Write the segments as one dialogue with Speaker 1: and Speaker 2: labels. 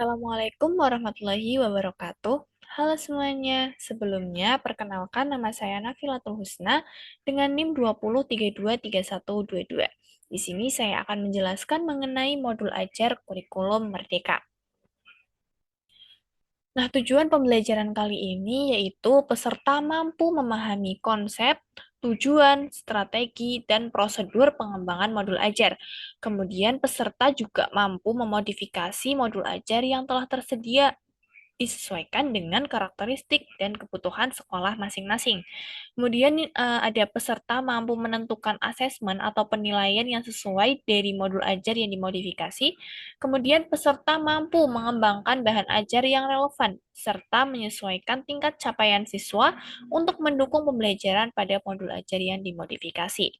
Speaker 1: Assalamualaikum warahmatullahi wabarakatuh. Halo semuanya, sebelumnya perkenalkan nama saya Nafilatul Husna dengan NIM 20323122. Di sini saya akan menjelaskan mengenai modul ajar kurikulum Merdeka. Nah, tujuan pembelajaran kali ini yaitu peserta mampu memahami konsep, tujuan, strategi, dan prosedur pengembangan modul ajar. Kemudian peserta juga mampu memodifikasi modul ajar yang telah tersedia disesuaikan dengan karakteristik dan kebutuhan sekolah masing-masing. Kemudian ada peserta mampu menentukan asesmen atau penilaian yang sesuai dari modul ajar yang dimodifikasi. Kemudian peserta mampu mengembangkan bahan ajar yang relevan serta menyesuaikan tingkat capaian siswa untuk mendukung pembelajaran pada modul ajar yang dimodifikasi.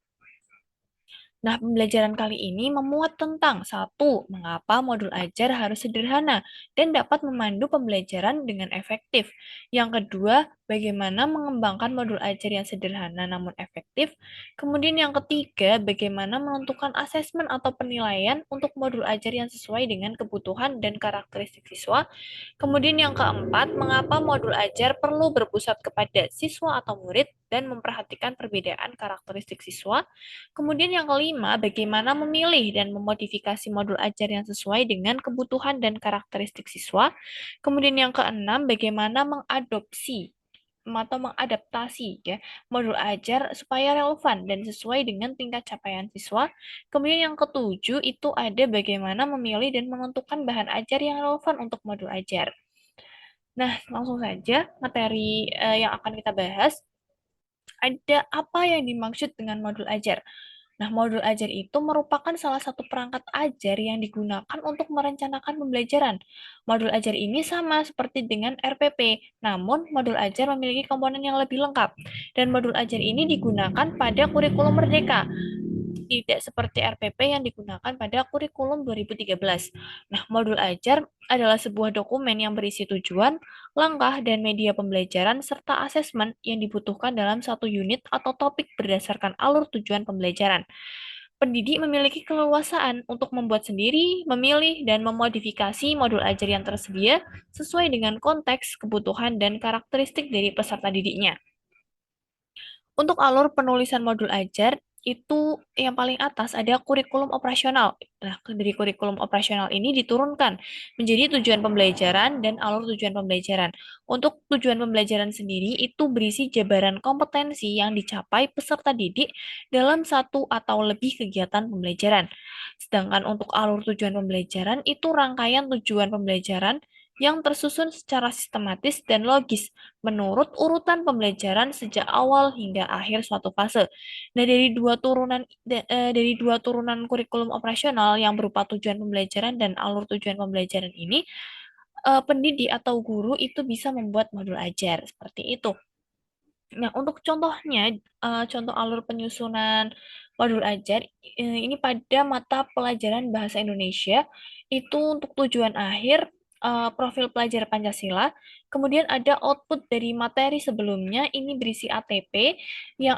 Speaker 1: Nah, pembelajaran kali ini memuat tentang satu, mengapa modul ajar harus sederhana dan dapat memandu pembelajaran dengan efektif. Yang kedua, bagaimana mengembangkan modul ajar yang sederhana namun efektif. Kemudian yang ketiga, bagaimana menentukan asesmen atau penilaian untuk modul ajar yang sesuai dengan kebutuhan dan karakteristik siswa. Kemudian yang keempat, mengapa modul ajar perlu berpusat kepada siswa atau murid dan memperhatikan perbedaan karakteristik siswa. Kemudian yang kelima, bagaimana memilih dan memodifikasi modul ajar yang sesuai dengan kebutuhan dan karakteristik siswa. Kemudian yang keenam, bagaimana mengadopsi atau mengadaptasi ya modul ajar supaya relevan dan sesuai dengan tingkat capaian siswa. Kemudian yang ketujuh itu ada bagaimana memilih dan menentukan bahan ajar yang relevan untuk modul ajar. Nah, langsung saja materi yang akan kita bahas. Ada apa yang dimaksud dengan modul ajar? Nah, modul ajar itu merupakan salah satu perangkat ajar yang digunakan untuk merencanakan pembelajaran. Modul ajar ini sama seperti dengan RPP, namun modul ajar memiliki komponen yang lebih lengkap. Dan modul ajar ini digunakan pada kurikulum Merdeka, tidak seperti RPP yang digunakan pada kurikulum 2013. Nah, modul ajar adalah sebuah dokumen yang berisi tujuan, langkah, dan media pembelajaran, serta asesmen yang dibutuhkan dalam satu unit atau topik berdasarkan alur tujuan pembelajaran. Pendidik memiliki keleluasaan untuk membuat sendiri, memilih, dan memodifikasi modul ajar yang tersedia sesuai dengan konteks, kebutuhan, dan karakteristik dari peserta didiknya. Untuk alur penulisan modul ajar, itu yang paling atas ada kurikulum operasional. Nah, dari kurikulum operasional ini diturunkan menjadi tujuan pembelajaran dan alur tujuan pembelajaran. Untuk tujuan pembelajaran sendiri itu berisi jabaran kompetensi yang dicapai peserta didik dalam satu atau lebih kegiatan pembelajaran. Sedangkan untuk alur tujuan pembelajaran itu rangkaian tujuan pembelajaran yang tersusun secara sistematis dan logis menurut urutan pembelajaran sejak awal hingga akhir suatu fase. Nah, dari dua turunan kurikulum operasional yang berupa tujuan pembelajaran dan alur tujuan pembelajaran ini, pendidik atau guru itu bisa membuat modul ajar seperti itu. Nah, untuk contohnya, contoh alur penyusunan modul ajar, ini pada mata pelajaran Bahasa Indonesia, itu untuk tujuan akhir, profil pelajar Pancasila, kemudian ada output dari materi sebelumnya, ini berisi ATP, yang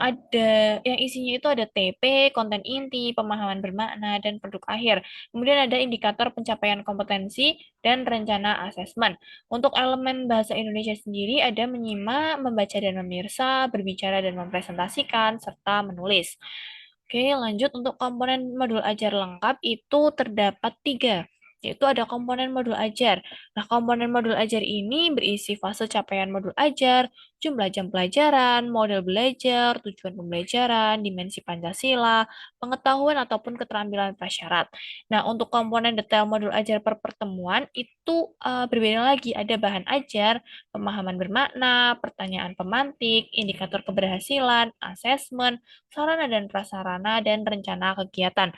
Speaker 1: isinya itu ada TP, konten inti, pemahaman bermakna, dan produk akhir. Kemudian ada indikator pencapaian kompetensi, dan rencana asesmen. Untuk elemen bahasa Indonesia sendiri ada menyimak, membaca dan memirsa, berbicara dan mempresentasikan, serta menulis. Oke, lanjut untuk komponen modul ajar lengkap itu terdapat tiga, yaitu ada komponen modul ajar. Nah, komponen modul ajar ini berisi fase capaian modul ajar, jumlah jam pelajaran, model belajar, tujuan pembelajaran, dimensi Pancasila, pengetahuan ataupun keterampilan prasyarat. Nah, untuk komponen detail modul ajar per pertemuan itu berbeda lagi. Ada bahan ajar, pemahaman bermakna, pertanyaan pemantik, indikator keberhasilan, asesmen, sarana dan prasarana, dan rencana kegiatan.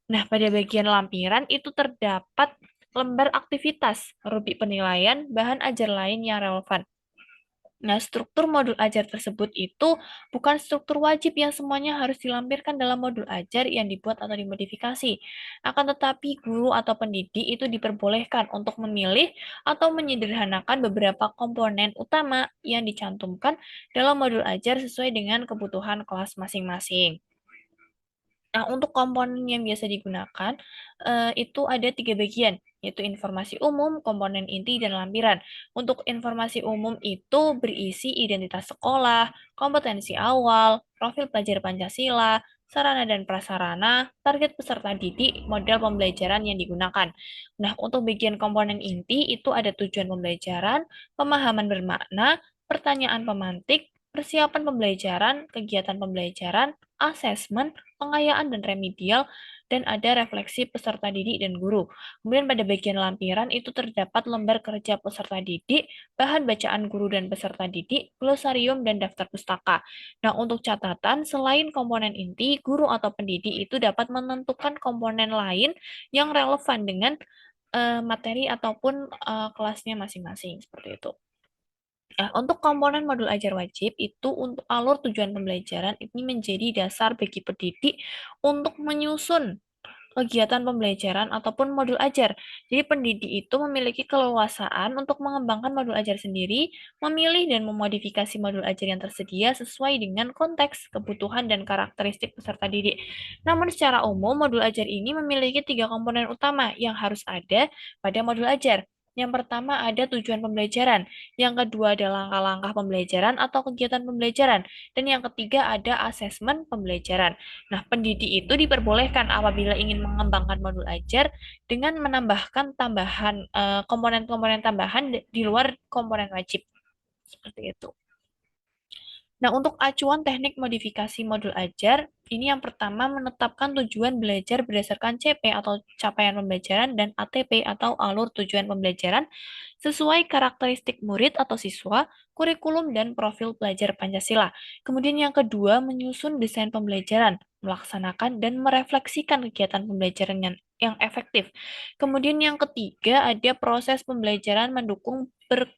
Speaker 1: Nah, pada bagian lampiran itu terdapat lembar aktivitas, rubrik penilaian, bahan ajar lain yang relevan. Nah, struktur modul ajar tersebut itu bukan struktur wajib yang semuanya harus dilampirkan dalam modul ajar yang dibuat atau dimodifikasi. Akan tetapi, guru atau pendidik itu diperbolehkan untuk memilih atau menyederhanakan beberapa komponen utama yang dicantumkan dalam modul ajar sesuai dengan kebutuhan kelas masing-masing. Nah, untuk komponen yang biasa digunakan, itu ada 3 bagian, yaitu informasi umum, komponen inti, dan lampiran. Untuk informasi umum itu berisi identitas sekolah, kompetensi awal, profil pelajar Pancasila, sarana dan prasarana, target peserta didik, model pembelajaran yang digunakan. Nah, untuk bagian komponen inti itu ada tujuan pembelajaran, pemahaman bermakna, pertanyaan pemantik, persiapan pembelajaran, kegiatan pembelajaran, asesmen, pengayaan dan remedial, dan ada refleksi peserta didik dan guru. Kemudian pada bagian lampiran itu terdapat lembar kerja peserta didik, bahan bacaan guru dan peserta didik, glosarium, dan daftar pustaka. Nah, untuk catatan, selain komponen inti, guru atau pendidik itu dapat menentukan komponen lain yang relevan dengan materi ataupun kelasnya masing-masing, seperti itu. Nah, untuk komponen modul ajar wajib itu untuk alur tujuan pembelajaran ini menjadi dasar bagi pendidik untuk menyusun kegiatan pembelajaran ataupun modul ajar. Jadi pendidik itu memiliki keleluasaan untuk mengembangkan modul ajar sendiri, memilih dan memodifikasi modul ajar yang tersedia sesuai dengan konteks, kebutuhan, dan karakteristik peserta didik. Namun secara umum, modul ajar ini memiliki 3 komponen utama yang harus ada pada modul ajar. Yang pertama ada tujuan pembelajaran, yang kedua ada langkah-langkah pembelajaran atau kegiatan pembelajaran, dan yang ketiga ada asesmen pembelajaran. Nah, pendidik itu diperbolehkan apabila ingin mengembangkan modul ajar dengan menambahkan komponen-komponen tambahan di luar komponen wajib. Seperti itu. Nah, untuk acuan teknik modifikasi modul ajar, ini yang pertama menetapkan tujuan belajar berdasarkan CP atau capaian pembelajaran dan ATP atau alur tujuan pembelajaran sesuai karakteristik murid atau siswa, kurikulum, dan profil pelajar Pancasila. Kemudian yang kedua, menyusun desain pembelajaran, melaksanakan dan merefleksikan kegiatan pembelajaran yang efektif. Kemudian yang ketiga, ada proses pembelajaran mendukung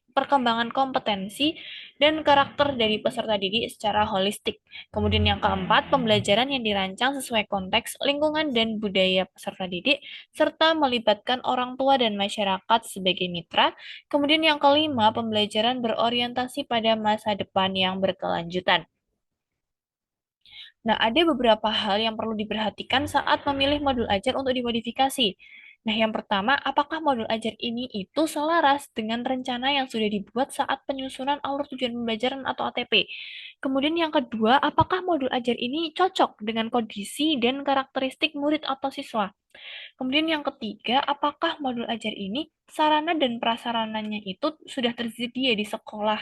Speaker 1: perkembangan kompetensi dan karakter dari peserta didik secara holistik. Kemudian yang keempat, pembelajaran yang dirancang sesuai konteks, lingkungan, dan budaya peserta didik, serta melibatkan orang tua dan masyarakat sebagai mitra. Kemudian yang kelima, pembelajaran berorientasi pada masa depan yang berkelanjutan. Nah, ada beberapa hal yang perlu diperhatikan saat memilih modul ajar untuk dimodifikasi. Nah, yang pertama, apakah modul ajar ini itu selaras dengan rencana yang sudah dibuat saat penyusunan alur tujuan pembelajaran atau ATP? Kemudian yang kedua, apakah modul ajar ini cocok dengan kondisi dan karakteristik murid atau siswa? Kemudian yang ketiga, apakah modul ajar ini sarana dan prasarananya itu sudah tersedia di sekolah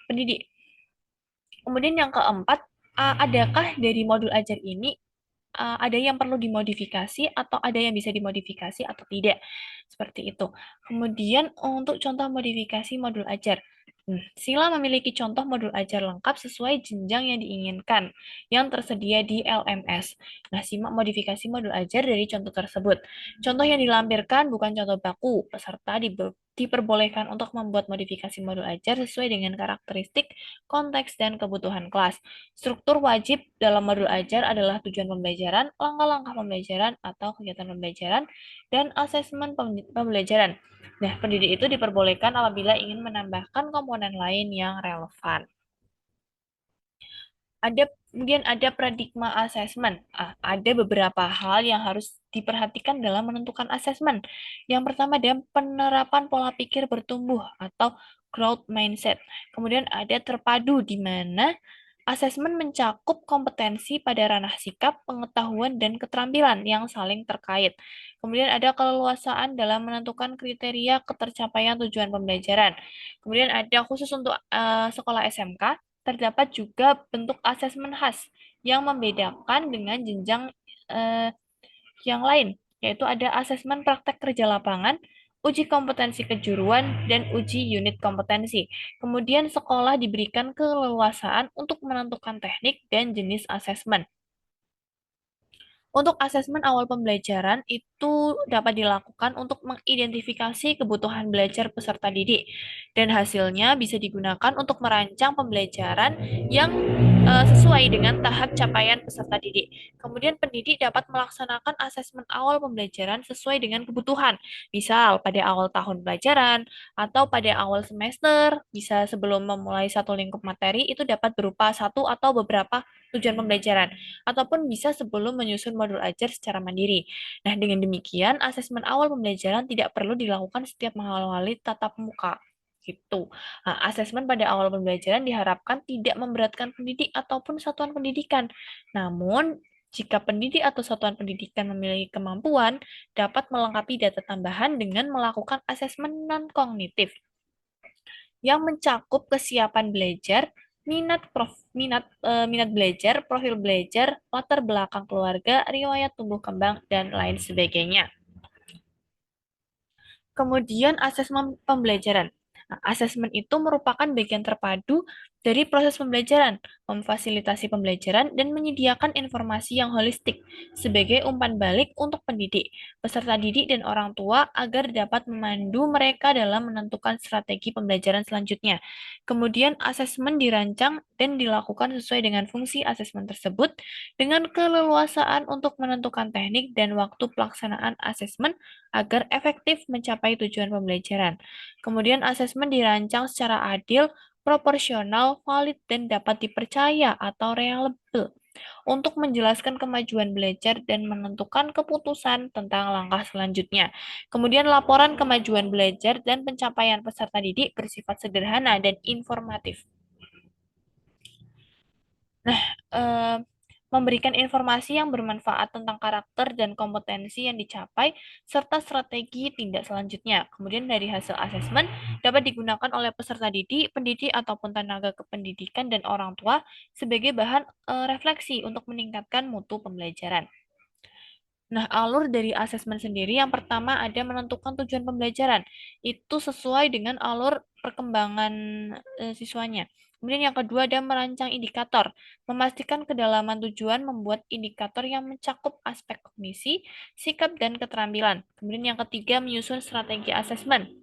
Speaker 1: pendidik? Kemudian yang keempat, adakah dari modul ajar ini ada yang perlu dimodifikasi atau ada yang bisa dimodifikasi atau tidak? Seperti itu. Kemudian untuk contoh modifikasi modul ajar. Sila memiliki contoh modul ajar lengkap sesuai jenjang yang diinginkan yang tersedia di LMS. Nah, simak modifikasi modul ajar dari contoh tersebut. Contoh yang dilampirkan bukan contoh baku. Peserta diperbolehkan untuk membuat modifikasi modul ajar sesuai dengan karakteristik, konteks, dan kebutuhan kelas. Struktur wajib dalam modul ajar adalah tujuan pembelajaran, langkah-langkah pembelajaran atau kegiatan pembelajaran, dan asesmen pembelajaran. Nah, pendidik itu diperbolehkan apabila ingin menambahkan komponen lain yang relevan. Kemudian ada paradigma assessment. Ada beberapa hal yang harus diperhatikan dalam menentukan asesmen. Yang pertama ada penerapan pola pikir bertumbuh atau growth mindset. Kemudian ada terpadu di mana asesmen mencakup kompetensi pada ranah sikap, pengetahuan, dan keterampilan yang saling terkait. Kemudian ada keleluasaan dalam menentukan kriteria ketercapaian tujuan pembelajaran. Kemudian ada khusus untuk sekolah SMK, terdapat juga bentuk asesmen khas yang membedakan dengan jenjang eh, yang lain, yaitu ada asesmen praktek kerja lapangan, uji kompetensi kejuruan, dan uji unit kompetensi. Kemudian sekolah diberikan keleluasaan untuk menentukan teknik dan jenis asesmen. Untuk asesmen awal pembelajaran itu dapat dilakukan untuk mengidentifikasi kebutuhan belajar peserta didik dan hasilnya bisa digunakan untuk merancang pembelajaran yang sesuai dengan tahap capaian peserta didik. Kemudian pendidik dapat melaksanakan asesmen awal pembelajaran sesuai dengan kebutuhan. Misal pada awal tahun pelajaran atau pada awal semester, bisa sebelum memulai satu lingkup materi itu dapat berupa satu atau beberapa tujuan pembelajaran ataupun bisa sebelum menyusun modul ajar secara mandiri. Nah, dengan demikian, asesmen awal pembelajaran tidak perlu dilakukan setiap mengawali tatap muka. Gitu. Nah, asesmen pada awal pembelajaran diharapkan tidak memberatkan pendidik ataupun satuan pendidikan. Namun, jika pendidik atau satuan pendidikan memiliki kemampuan, dapat melengkapi data tambahan dengan melakukan asesmen non-kognitif yang mencakup kesiapan belajar, minat belajar, profil belajar, latar belakang keluarga, riwayat tumbuh kembang dan lain sebagainya. Kemudian asesmen pembelajaran. Nah, asesmen itu merupakan bagian terpadu dari proses pembelajaran, memfasilitasi pembelajaran, dan menyediakan informasi yang holistik sebagai umpan balik untuk pendidik, peserta didik, dan orang tua agar dapat memandu mereka dalam menentukan strategi pembelajaran selanjutnya. Kemudian asesmen dirancang dan dilakukan sesuai dengan fungsi asesmen tersebut dengan keleluasaan untuk menentukan teknik dan waktu pelaksanaan asesmen agar efektif mencapai tujuan pembelajaran. Kemudian asesmen dirancang secara adil, proporsional, valid, dan dapat dipercaya atau reliable untuk menjelaskan kemajuan belajar dan menentukan keputusan tentang langkah selanjutnya. Kemudian laporan kemajuan belajar dan pencapaian peserta didik bersifat sederhana dan informatif. Nah, eh, memberikan informasi yang bermanfaat tentang karakter dan kompetensi yang dicapai, serta strategi tindak selanjutnya. Kemudian dari hasil asesmen dapat digunakan oleh peserta didik, pendidik, ataupun tenaga kependidikan dan orang tua sebagai bahan refleksi untuk meningkatkan mutu pembelajaran. Nah, alur dari asesmen sendiri yang pertama ada menentukan tujuan pembelajaran. Itu sesuai dengan alur perkembangan siswanya. Kemudian yang kedua ada merancang indikator. Memastikan kedalaman tujuan membuat indikator yang mencakup aspek kognisi, sikap, dan keterampilan. Kemudian yang ketiga menyusun strategi asesmen.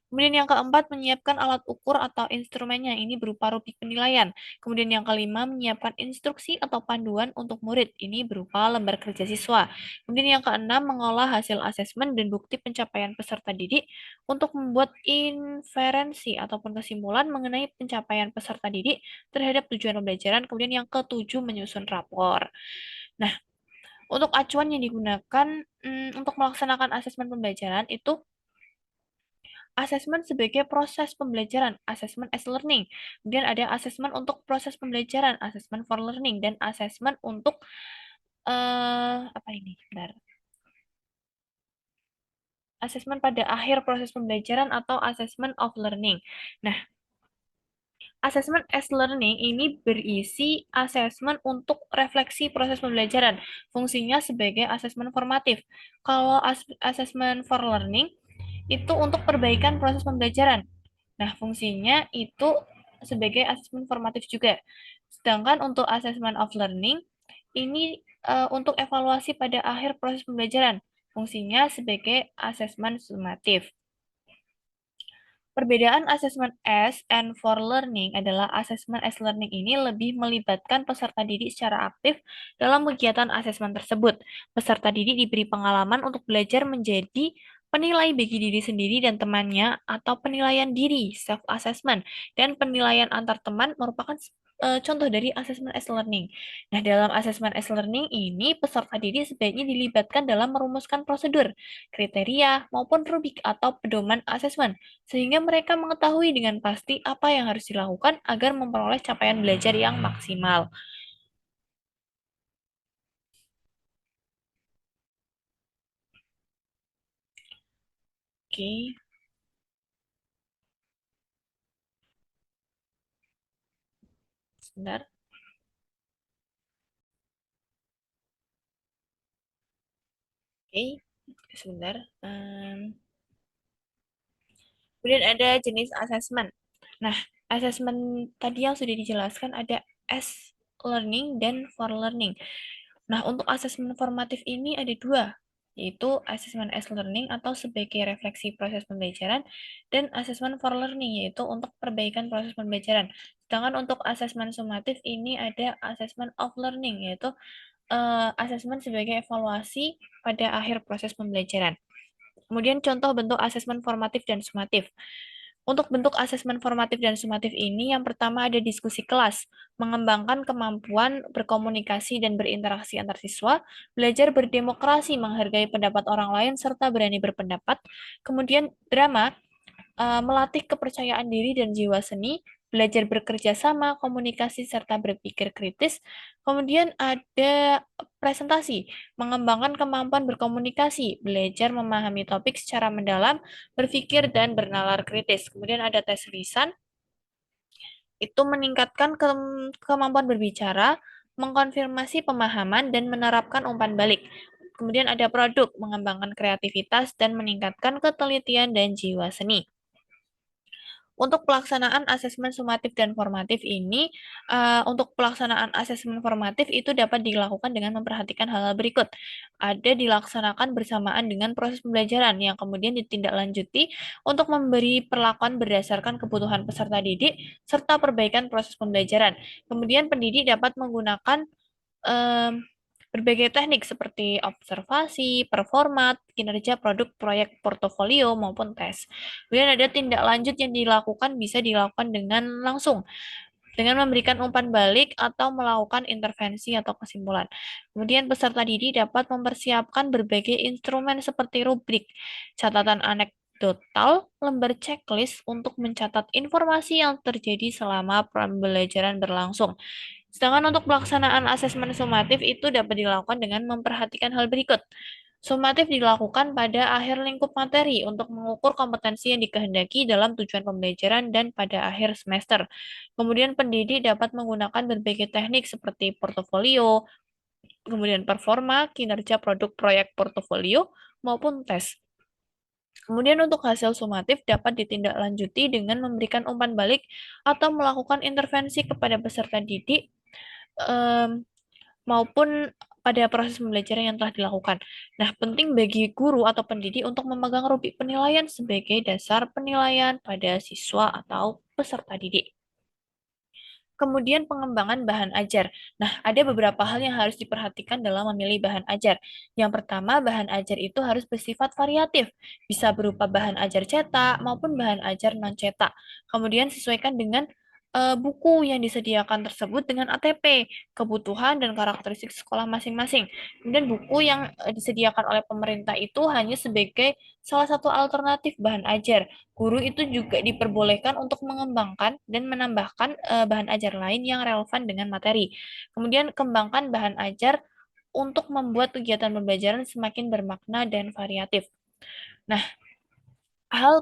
Speaker 1: Kemudian yang keempat, menyiapkan alat ukur atau instrumennya. Ini berupa rubrik penilaian. Kemudian yang kelima, menyiapkan instruksi atau panduan untuk murid. Ini berupa lembar kerja siswa. Kemudian yang keenam, mengolah hasil asesmen dan bukti pencapaian peserta didik untuk membuat inferensi ataupun kesimpulan mengenai pencapaian peserta didik terhadap tujuan pembelajaran. Kemudian yang ketujuh, menyusun rapor. Nah, untuk acuan yang digunakan untuk melaksanakan asesmen pembelajaran itu asesmen sebagai proses pembelajaran, asesmen as learning. Kemudian ada asesmen untuk proses pembelajaran, asesmen for learning, dan asesmen untuk apa ini? Bentar. Asesmen pada akhir proses pembelajaran atau asesmen of learning. Nah, asesmen as learning ini berisi asesmen untuk refleksi proses pembelajaran. Fungsinya sebagai asesmen formatif. Kalau asesmen for learning itu untuk perbaikan proses pembelajaran. Nah, fungsinya itu sebagai asesmen formatif juga. Sedangkan untuk asesmen of learning, ini untuk evaluasi pada akhir proses pembelajaran. Fungsinya sebagai asesmen sumatif. Perbedaan asesmen as and for learning adalah asesmen as learning ini lebih melibatkan peserta didik secara aktif dalam kegiatan asesmen tersebut. Peserta didik diberi pengalaman untuk belajar menjadi penilai bagi diri sendiri dan temannya atau penilaian diri self-assessment dan penilaian antar teman merupakan contoh dari asesmen as learning. Nah, dalam asesmen as learning ini peserta didik sebaiknya dilibatkan dalam merumuskan prosedur, kriteria, maupun rubrik atau pedoman asesmen sehingga mereka mengetahui dengan pasti apa yang harus dilakukan agar memperoleh capaian belajar yang maksimal. Oke, sebentar. Oke, sebentar. Kemudian ada jenis asesmen. Nah, asesmen tadi yang sudah dijelaskan ada as learning dan for learning. Nah, untuk asesmen formatif ini ada dua, yaitu asesmen as learning atau sebagai refleksi proses pembelajaran, dan asesmen for learning, yaitu untuk perbaikan proses pembelajaran. Sedangkan untuk asesmen sumatif ini ada asesmen of learning, yaitu asesmen sebagai evaluasi pada akhir proses pembelajaran. Kemudian contoh bentuk asesmen formatif dan sumatif. Untuk bentuk asesmen formatif dan sumatif ini, yang pertama ada diskusi kelas, mengembangkan kemampuan berkomunikasi dan berinteraksi antar siswa, belajar berdemokrasi, menghargai pendapat orang lain, serta berani berpendapat. Kemudian drama, melatih kepercayaan diri dan jiwa seni, belajar bekerja sama, komunikasi, serta berpikir kritis. Kemudian ada presentasi, mengembangkan kemampuan berkomunikasi, belajar memahami topik secara mendalam, berpikir, dan bernalar kritis. Kemudian ada tes lisan, itu meningkatkan kemampuan berbicara, mengkonfirmasi pemahaman, dan menerapkan umpan balik. Kemudian ada produk, mengembangkan kreativitas, dan meningkatkan ketelitian dan jiwa seni. Untuk pelaksanaan asesmen sumatif dan formatif ini, untuk pelaksanaan asesmen formatif itu dapat dilakukan dengan memperhatikan hal-hal berikut. Ada dilaksanakan bersamaan dengan proses pembelajaran yang kemudian ditindaklanjuti untuk memberi perlakuan berdasarkan kebutuhan peserta didik serta perbaikan proses pembelajaran. Kemudian pendidik dapat menggunakan em, berbagai teknik seperti observasi, performat, kinerja produk, proyek, portofolio, maupun tes. Kemudian ada tindak lanjut yang dilakukan bisa dilakukan dengan langsung, dengan memberikan umpan balik atau melakukan intervensi atau kesimpulan. Kemudian peserta didik dapat mempersiapkan berbagai instrumen seperti rubrik, catatan anekdotal, lembar checklist untuk mencatat informasi yang terjadi selama pembelajaran berlangsung. Sedangkan untuk pelaksanaan asesmen sumatif itu dapat dilakukan dengan memperhatikan hal berikut. Sumatif dilakukan pada akhir lingkup materi untuk mengukur kompetensi yang dikehendaki dalam tujuan pembelajaran dan pada akhir semester. Kemudian pendidik dapat menggunakan berbagai teknik seperti portofolio, kemudian performa, kinerja produk proyek portofolio, maupun tes. Kemudian untuk hasil sumatif dapat ditindaklanjuti dengan memberikan umpan balik atau melakukan intervensi kepada peserta didik maupun pada proses pembelajaran yang telah dilakukan. Nah, penting bagi guru atau pendidik untuk memegang rubrik penilaian sebagai dasar penilaian pada siswa atau peserta didik. Kemudian pengembangan bahan ajar. Nah, ada beberapa hal yang harus diperhatikan dalam memilih bahan ajar. Yang pertama, bahan ajar itu harus bersifat variatif, bisa berupa bahan ajar cetak maupun bahan ajar non-cetak. Kemudian sesuaikan dengan buku yang disediakan tersebut dengan ATP, kebutuhan dan karakteristik sekolah masing-masing. Kemudian buku yang disediakan oleh pemerintah itu hanya sebagai salah satu alternatif bahan ajar. Guru itu juga diperbolehkan untuk mengembangkan dan menambahkan bahan ajar lain yang relevan dengan materi. Kemudian kembangkan bahan ajar untuk membuat kegiatan pembelajaran semakin bermakna dan variatif. Nah, ada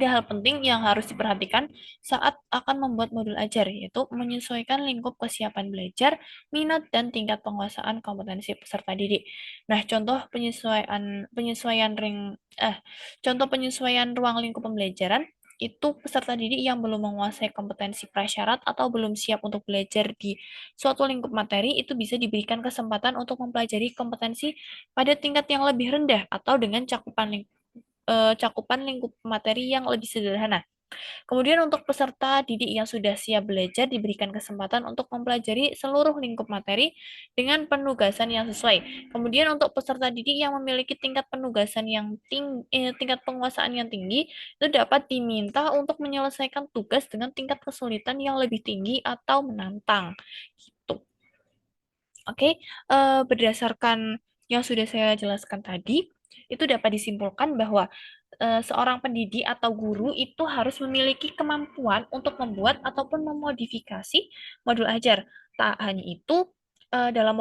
Speaker 1: hal penting yang harus diperhatikan saat akan membuat modul ajar, yaitu menyesuaikan lingkup kesiapan belajar, minat dan tingkat penguasaan kompetensi peserta didik. Nah, contoh penyesuaian ruang lingkup pembelajaran itu peserta didik yang belum menguasai kompetensi prasyarat atau belum siap untuk belajar di suatu lingkup materi itu bisa diberikan kesempatan untuk mempelajari kompetensi pada tingkat yang lebih rendah atau dengan cakupan lingkup materi yang lebih sederhana. Kemudian untuk peserta didik yang sudah siap belajar diberikan kesempatan untuk mempelajari seluruh lingkup materi dengan penugasan yang sesuai. Kemudian untuk peserta didik yang memiliki tingkat penugasan yang tingkat penguasaan yang tinggi itu dapat diminta untuk menyelesaikan tugas dengan tingkat kesulitan yang lebih tinggi atau menantang. Gitu. Oke, berdasarkan yang sudah saya jelaskan tadi, itu dapat disimpulkan bahwa seorang pendidik atau guru itu harus memiliki kemampuan untuk membuat ataupun memodifikasi modul ajar. Tak hanya itu, dalam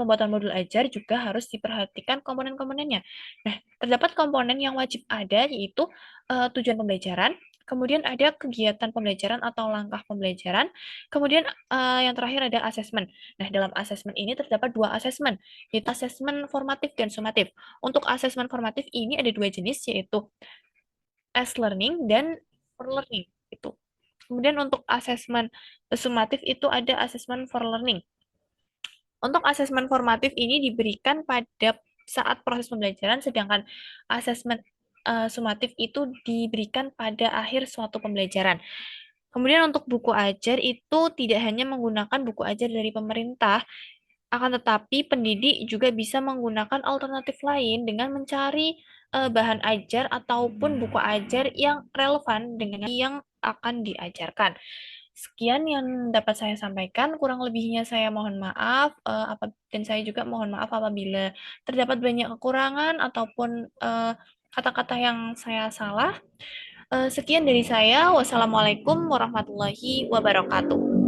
Speaker 1: pembuatan modul ajar juga harus diperhatikan komponen-komponennya. Nah, terdapat komponen yang wajib ada yaitu tujuan pembelajaran, kemudian ada kegiatan pembelajaran atau langkah pembelajaran, kemudian yang terakhir ada asesmen. Nah, dalam asesmen ini terdapat dua asesmen, yaitu asesmen formatif dan sumatif. Untuk asesmen formatif ini ada dua jenis, yaitu as learning dan for learning. Itu. Kemudian untuk asesmen sumatif itu ada asesmen for learning. Untuk asesmen formatif ini diberikan pada saat proses pembelajaran, sedangkan asesmen sumatif itu diberikan pada akhir suatu pembelajaran. Kemudian untuk buku ajar itu tidak hanya menggunakan buku ajar dari pemerintah, akan tetapi pendidik juga bisa menggunakan alternatif lain dengan mencari bahan ajar ataupun buku ajar yang relevan dengan yang akan diajarkan. Sekian yang dapat saya sampaikan, kurang lebihnya saya mohon maaf, dan saya juga mohon maaf apabila terdapat banyak kekurangan ataupun kata-kata yang saya salah. Sekian dari saya. Wassalamualaikum warahmatullahi wabarakatuh.